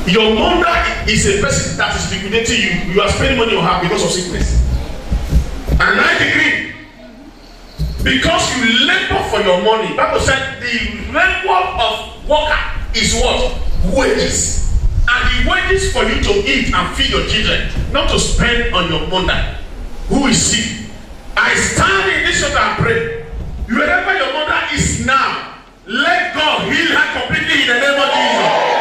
Your mother is a person that is liquidating you. You are spending money on her because of sickness. And 9 degree. Because you labor for your money. Bible said the labor of worker is what? Wages. And the wages for you to eat and feed your children, not to spend on your mother who is sick. I stand in this altar and pray. Wherever your mother is now, let God heal her completely in the name of Jesus.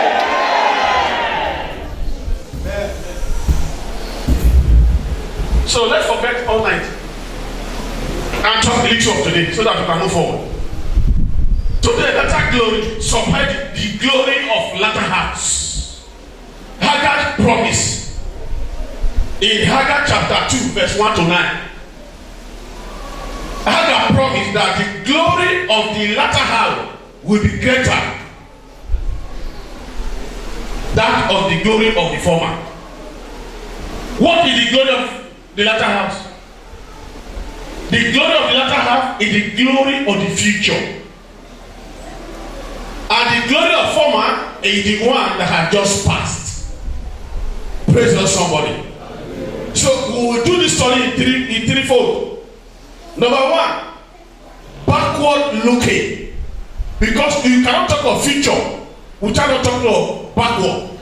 So let's forget all night and talk a little of today so that we can move forward. Today, latter glory supply the glory of latter house. Haggai promise in Haggai chapter 2, verse 1 to 9. Haggai promised that the glory of the latter house will be greater than of the glory of the former. What is the glory of the latter house? The glory of the latter house is the glory of the future. And the glory of former is the one that has just passed. Praise God, somebody. So we will do this story in threefold. Number one, backward looking. Because you cannot talk of future without not talking of backward.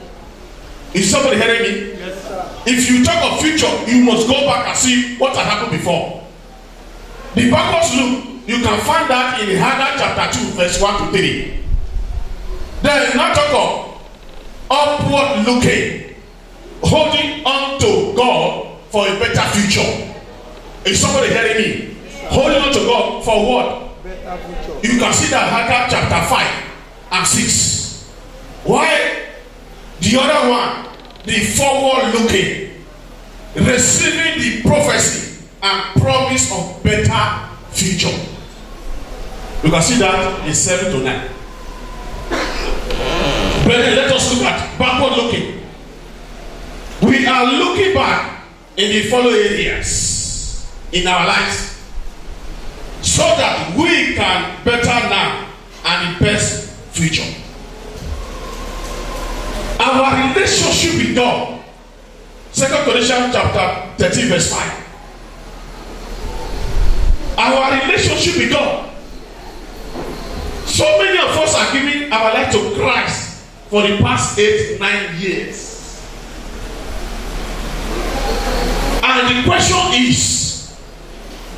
Is somebody hearing me? Yes, sir. If you talk of future, you must go back and see what had happened before. The backwards look, you can find that in Haggai chapter 2, verse 1 to 3. There is not talk of upward looking, holding on to God for a better future. Is somebody hearing me? Holding on to God for what? Better future. You can see that Haggai chapter 5 and 6. Why? The other one, the forward looking, receiving the prophecy and promise of better future. You can see that in 7 to 9. Brethren, let us look at backward looking. We are looking back in the following areas in our lives so that we can better now and the best future. Our relationship with God. 2 Corinthians chapter 13 verse 5. Our relationship with God. So many of us are giving our life to Christ for the past 8-9 years. And the question is,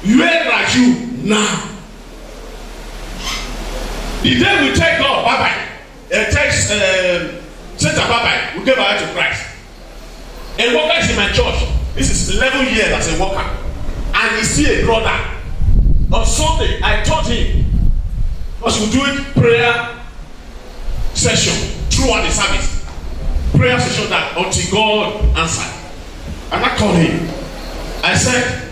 where are you now? The day we tell God bye-bye, text Satan bye-bye, we gave our life to Christ. A worker is in my church. This is 11 years as a worker. And he's still a brother. On Sunday, I told him, because we do it prayer session throughout the service. Prayer session that until God answered. And I called him. I said,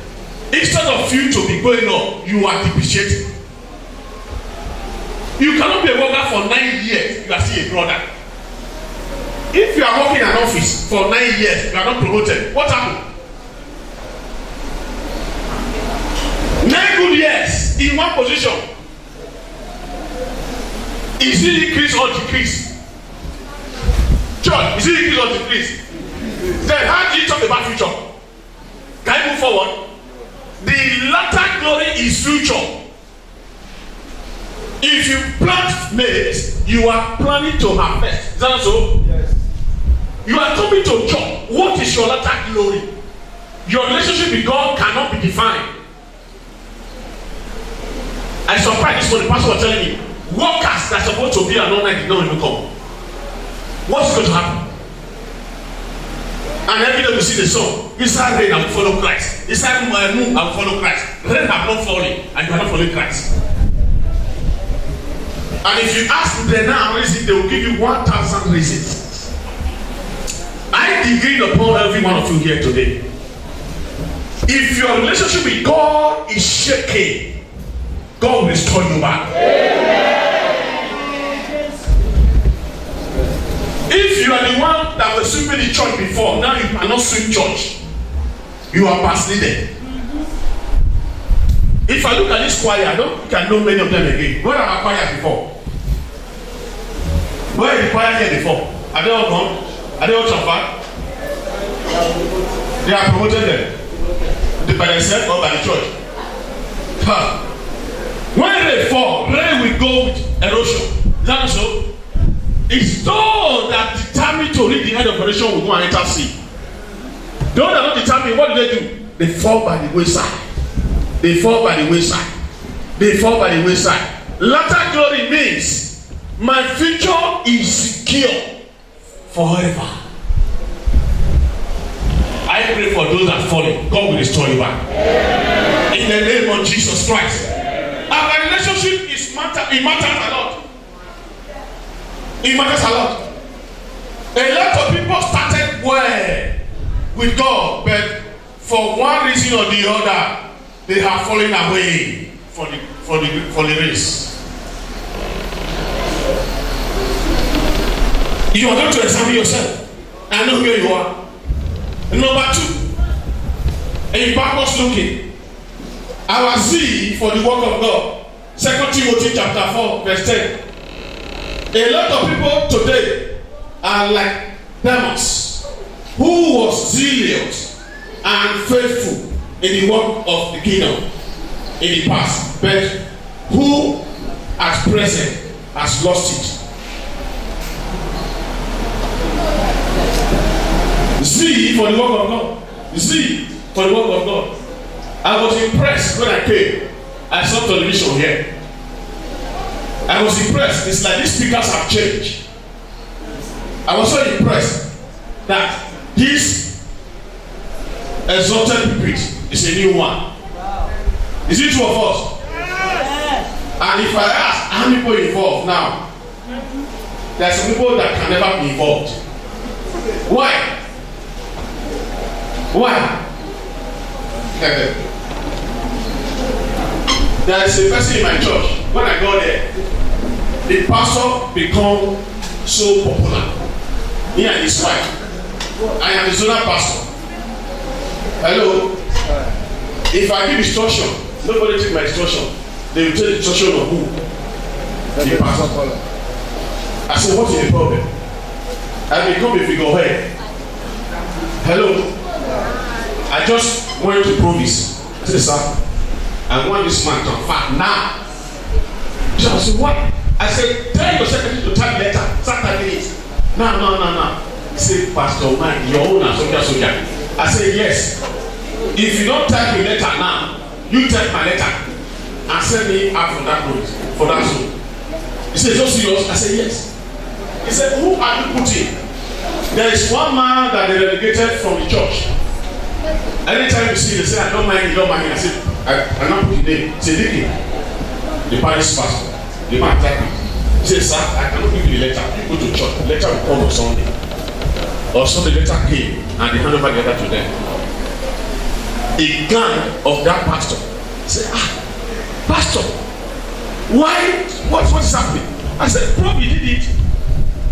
instead of you to be going up, you are depreciating. You cannot be a worker for 9 years, you are still a brother. If you are working in an office for 9 years, you are not promoted. What happened? 9 good years in one position. Is it increase or decrease? Church, is it increase or decrease? Then how do you talk about future? Can you move forward? The latter glory is future. If you plant maize, you are planning to harvest. Is that so? Yes. You are coming to church. What is your latter glory? Your relationship with God cannot be defined. I surprised this morning. The pastor was telling me, workers that are supposed to be an online did not even come. What's going to happen? And every day we see the song, inside rain I will follow Christ. Inside moon I will follow Christ. Rain have not fallen and you are not following Christ. And if you ask them now reason, they will give you 1,000 reasons. I decree upon every one of you here today. If your relationship with God is shaky, God will restore you back. If you are the one that was sweeping the church before, now you cannot sweep church. You are past leader. If I look at this choir, I don't think I know many of them again. Where are our choir before? Where is the choir here before? Are they all gone? Are they all transferred? They are promoted them. By themselves or by the church. When rain fall, rain will go with erosion. Is that so? It's those that determine to reach the end of erosion will go and enter sea. Those that are not determined, what do? They fall by the wayside. They fall by the wayside. They fall by the wayside. Latter glory means my future is secure forever. I pray for those that fall. God will restore you back. In the name of Jesus Christ. Our relationship is it matters a lot. It matters a lot. A lot of people started well with God, but for one reason or the other, they have fallen away for the race. You are going to examine yourself. I know where you are. Number 2, a backwards looking. Our zeal for the work of God. 2 Timothy chapter 4, verse 10. A lot of people today are like Demas, who was zealous and faithful in the work of the kingdom in the past, but who at present has lost it. Zeal for the work of God. Zeal for the work of God. I was impressed when I came. I saw television here. I was impressed. It's like these speakers have changed. I was so impressed that this exalted pulpit is a new one. Is it true of us? And if I ask how many people involved now, there are some people that can never be involved. Why? Why? There is a person in my church. When I go there, the pastor become so popular. He and his wife. I am the zonal pastor. Hello. If I give instruction, nobody take my instruction. They will take the instruction of who? The pastor. I said, what is the problem? I become a figurehead. Hello. I just went to promise. I said, sir, I want this man to fight now. So I said, what? I said, tell your secretary to type letter. Start typing it. No. He said, Pastor man, your own are soldier. I said, yes. If you don't type your letter now, you type my letter and send me out from that road, for that zone. He said, so serious? I said, yes. He said, who are you putting? There is one man that they relegated from the church. Anytime you see, they say, I don't mind, you don't mind. I said, I'm not putting the name. Say, Dicky, the parish pastor, the man type it. He said, sir, I cannot give you the letter. You go to church. The letter will come on Sunday. Or Sunday, the letter came and they hand over the letter to them. A gang of that pastor said, Pastor, why? What is happening? I said, probably did it.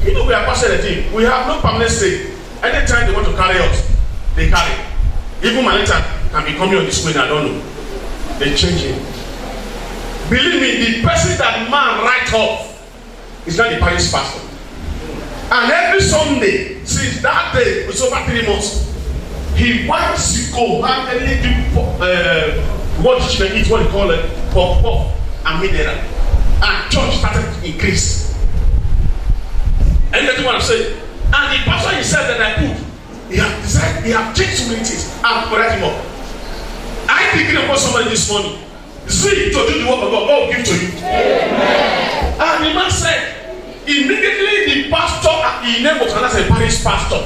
You know, we are passionate team. We have no permanent stay. Anytime they want to carry us, they carry. Even my letter can be coming on the screen, I don't know. They change it. Believe me, the person that man write off is not the parish pastor. And every Sunday, since that day, it's over 3 months, he wants to go and do what they call it, pop and mineral. And church started to increase. And that's what I'm saying. And the pastor himself that I put, he have decided, he have changed so many things. I'm correct him up. I thinking about somebody this morning. See, to do the work of God, God will give to you. Amen. And the man said, immediately the pastor, his name was another parish pastor.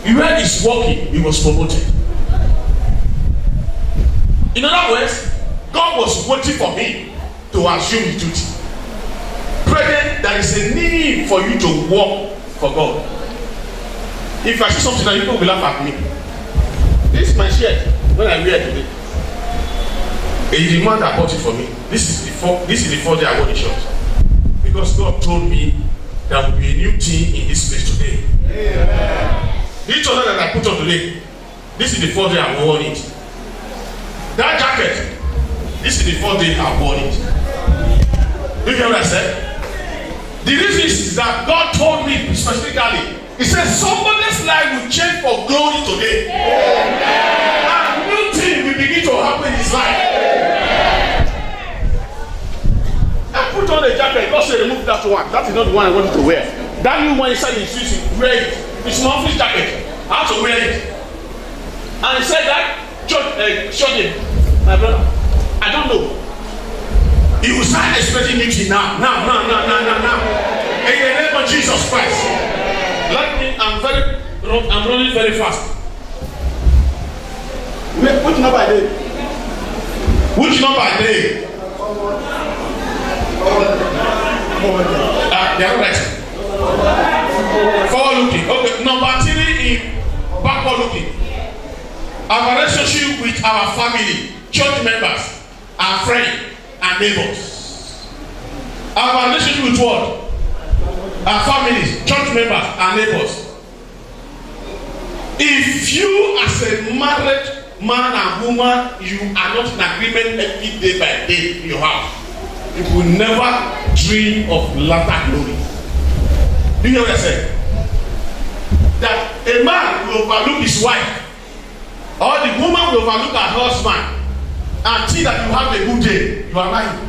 Where he's working, he was promoted. In other words, God was waiting for him to assume his duty. Brethren, there is a need for you to work for God. If I see something that people will laugh at me, this is my shirt when I wear it today. It's the man that bought it for me. This is the fourth day I wore the shirt. Because God told me there will be a new thing in this place today. Amen. Each other that I put on today, this is the 4th day I wore it. That jacket, this is the 4th day I wore it. You hear what I said? The reason is that God told me specifically He said somebody's life will change for glory today. And new thing will begin to happen in his life. I put on a jacket. God said remove that one. That is not the one I wanted to wear. That new one inside the street, wear it. It's an office jacket. I have to wear it. And he said that shut him, my brother. I don't know. He will start expecting you now. In the name of Jesus Christ. I'm running very fast. Which number are they? Which number are they? They are right. Forward looking. Okay, number 3 in backward looking. Our relationship with our family, church members, our friends, and neighbors. Our relationship with what? Our families, church members, and neighbors. If you as a married man and woman, you are not in agreement every day by day in your house, you will never dream of latter glory. Do you hear what I said? That a man will overlook his wife, or the woman will overlook her husband, and think that you have a good day. You are lying.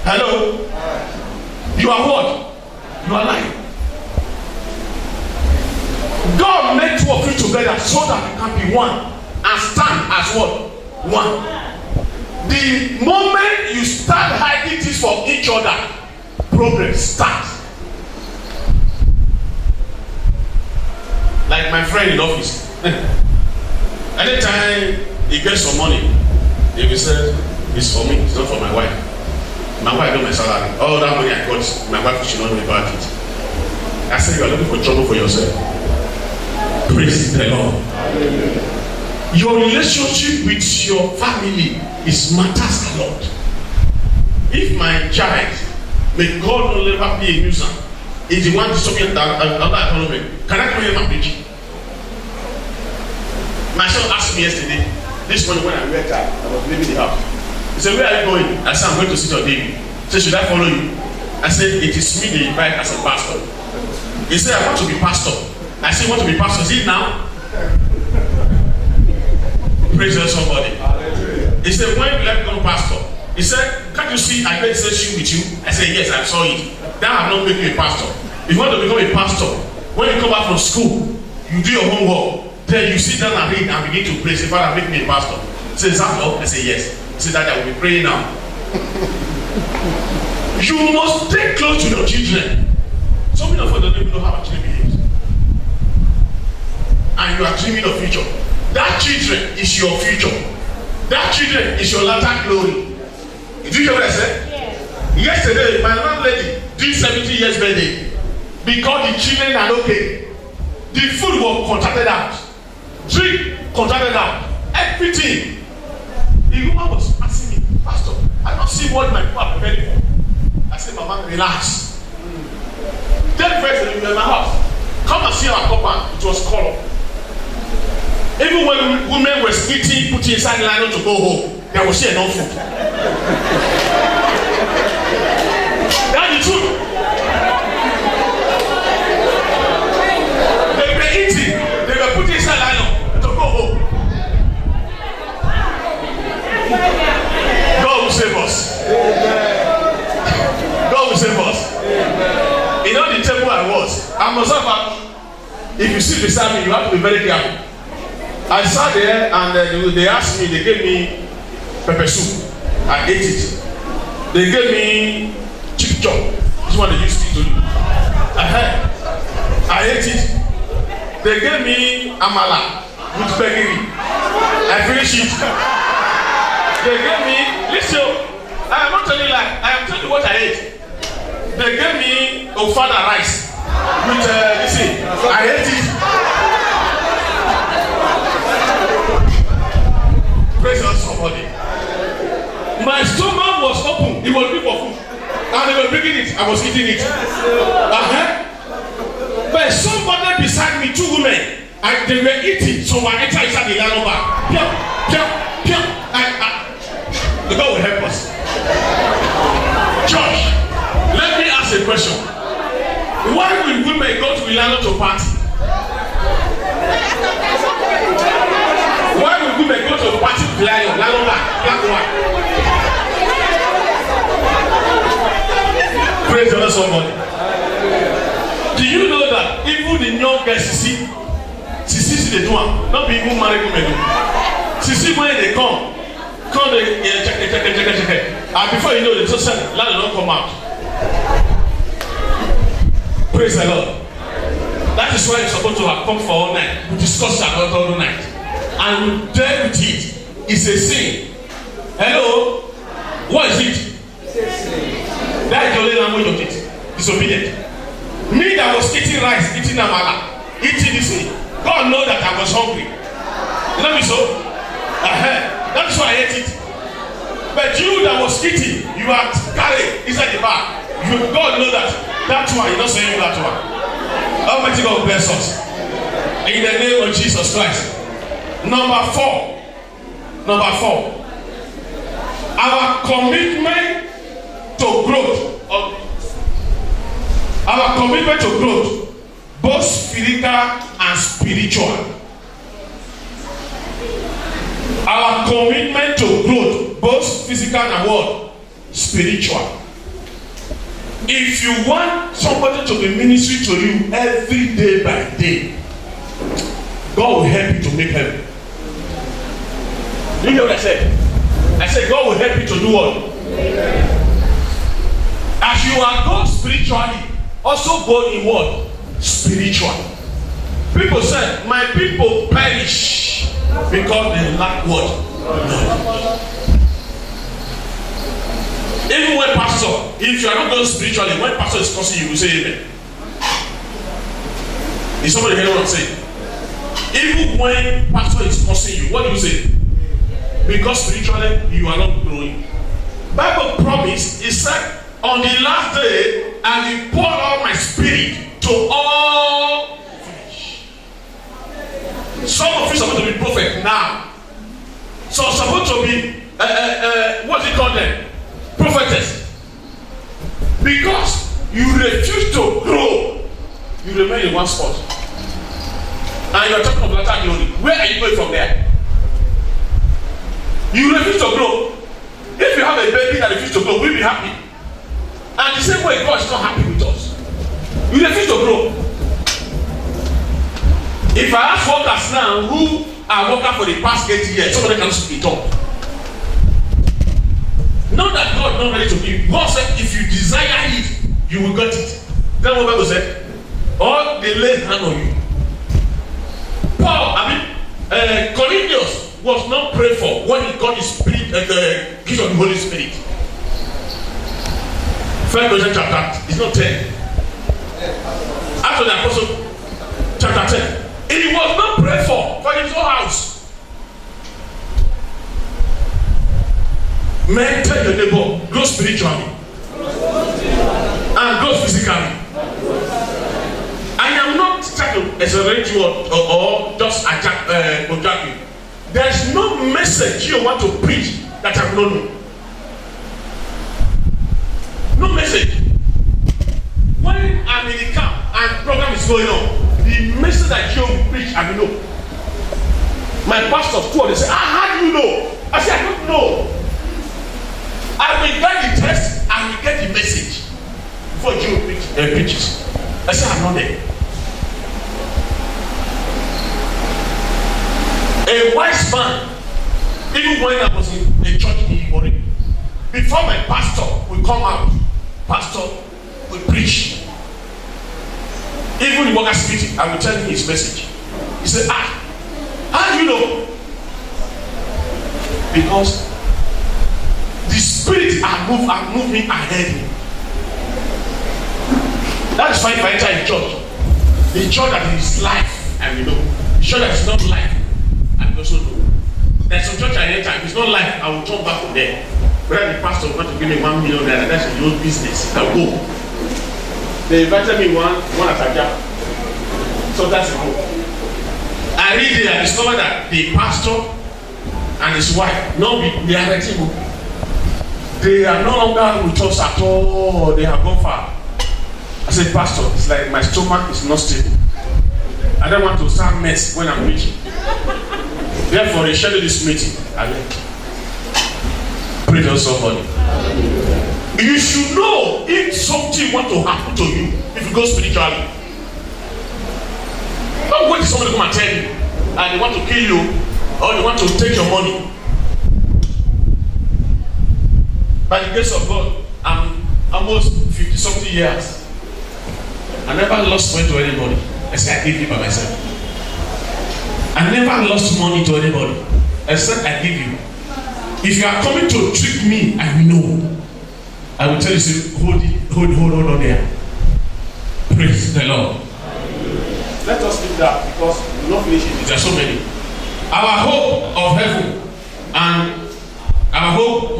Hello? You are what? You are lying. God made two of you together so that you can be one and stand as what? One. The moment you start hiding things from each other, problems start. Like my friend in office. Anytime he gets some money, he will say, it's for me, it's not for my wife. My wife got my salary. All that money I got, my wife should not know about it. I said, you are looking for trouble for yourself. Praise the Lord. Your relationship with your family matters a lot. If my child, may God not ever be a nuisance, is the one disturbing another economy, can I come here and preach? My son asked me yesterday, this morning when I went out, I was leaving the house. He said, where are you going? I said, I'm going to sit on David. He said, should I follow you? I said, it is me they invite as a pastor. He said, I want to be pastor. I said, you want to be pastor? Is it now? Praise God, somebody. He said, when will I become pastor? He said, can't you see I made session with you? I said, yes, I saw it. That have not made you a pastor. If you want to become a pastor, when you come back from school, you do your homework, then you sit down and read and begin to pray. Say, Father, make me a pastor. He said, is that all? I said, yes. He said, that I will be praying now. You must stay close to your children. Some of you don't even know how actually behaves. And you are dreaming of future. That children is your future. That children is your latter glory. Did you hear what I said? Yes. Yesterday, my landlady did 70 years birthday because the children are okay. The food was contracted out, drink contracted out, everything. The woman was asking me, Pastor, I don't see what my people are preparing for. I said, Mama, relax. Then first in my house, come and see our compound. It was color. Even when women were eating, putting inside the line to go home, there was still enough food. That's the truth. They were eating, they were putting inside the line to go home. God will save us. God will save us. You know the table I was. I must have. If you sit beside me, you have to be very careful. I sat there and they asked me, they gave me pepper soup. I ate it. They gave me chicken chop. This one they used to do. I ate it. They gave me amala with pegiri. I finished it. They gave me, listen, I am not telling you like, I am telling you what I ate. They gave me ofada rice with, listen, I ate it. Praise God, somebody. My stomach was open. It was looking for food. And they were bringing it. I was eating it. But somebody beside me, two women, they were eating. So I entered inside the yellow bar. The God will help us. Church, let me ask a question. Why will women go to with landlord to party? Why would women go to a party with landlord black one? Praise the Lord, somebody. Do you know that even the young girls see the one, not be even married women. See when they come they check. And before you know, the social landlord don't come out. Praise the Lord. That is why you're supposed to have come for all night. We discuss about all night. And we deal with it. It's a sin. Hello? What is it? It's a sin. That is the only language of it. Disobedient. Me that was eating rice, eating amala, eating this thing. God knows that I was hungry. You know me so? That's why I ate it. But you that was eating, you are carried inside the bag. God knows that one, you're not saying that one. Almighty God bless us. In the name of Jesus Christ. Number four. Our commitment to growth. Our commitment to growth, both physical and spiritual. Our commitment to growth, both physical and what? Spiritual. If you want somebody to be ministering to you every day by day, God will help you to make heaven. Do you hear what I said? I said God will help you to do what? As you are God spiritually, also go in what? Spiritual. People say, my people perish because they lack what? Knowledge. Even when pastor, if you are not going spiritually, when pastor is cursing you, will say amen. Is somebody hearing what I'm saying? Even when pastor is cursing you, what do you say? Because spiritually you are not growing. Bible promise is that on the last day I will pour out my spirit to all flesh. Some of you are supposed to be prophet now. Some supposed to be what do you call them? Prophetess. Because you refuse to grow, you remain in one spot. And you are talking of latter glory. Where are you going from there? You refuse to grow. If you have a baby that refuses to grow, we'll be happy. And the same way, God is not happy with us. You refuse to grow. If I ask workers now who are working for the past 8 years, somebody can speak up. Not that God is not ready to give. God said, if you desire it, you will get it. That's what the Bible said. All they lay hand on you. Cornelius was not prayed for when he got his spirit, the gift of the Holy Spirit. 1 Corinthians chapter, it's not 10. After the apostle, chapter 10. He was not prayed for his own house. Men, tell your neighbor, grow spiritually and grow physically. I am not trying to exaggerate you or just attack you. There is no message you want to preach that I don't know. No message. When I'm in the camp and program is going on, the message that you will preach, I will know. My pastors too, they say, how do you know? I say, I don't know. I will get the text, I will get the message before you preaches. I say, I'm not there. A wise man, even when I was in a church in Ivory, before my pastor will come out, pastor will preach. Even the workers meeting, I will tell him his message. He said, how do you know? Because the spirit are moving ahead. That is why if I enter a church, the church that is life, and you know, the church that is not life, I also know. There's some church I enter, if it's not life, I will turn back from there. Whether the pastor want to give me $1 million, that's your own business. I'll go. They invited me one at Aja. So that's the goal. I read it and discovered that the pastor and his wife, they are They are no longer with us at all. They have gone far. I said, Pastor, it's like my stomach is not stable. I don't want to start mess when I'm preaching. Therefore, they scheduled this meeting. Pray to somebody. You should know if something want to happen to you, if you go spiritually. Don't wait till somebody come and tell you, and they want to kill you, or they want to take your money. By the grace of God, I'm almost 50-something years. I never lost money to anybody. Except I give you by myself. I never lost money to anybody. Except I give you. If you are coming to trick me, I will know. I will tell you, say, hold on there. Praise the Lord. Let us leave that because we will not finish it. There are so many. Our hope of heaven and our hope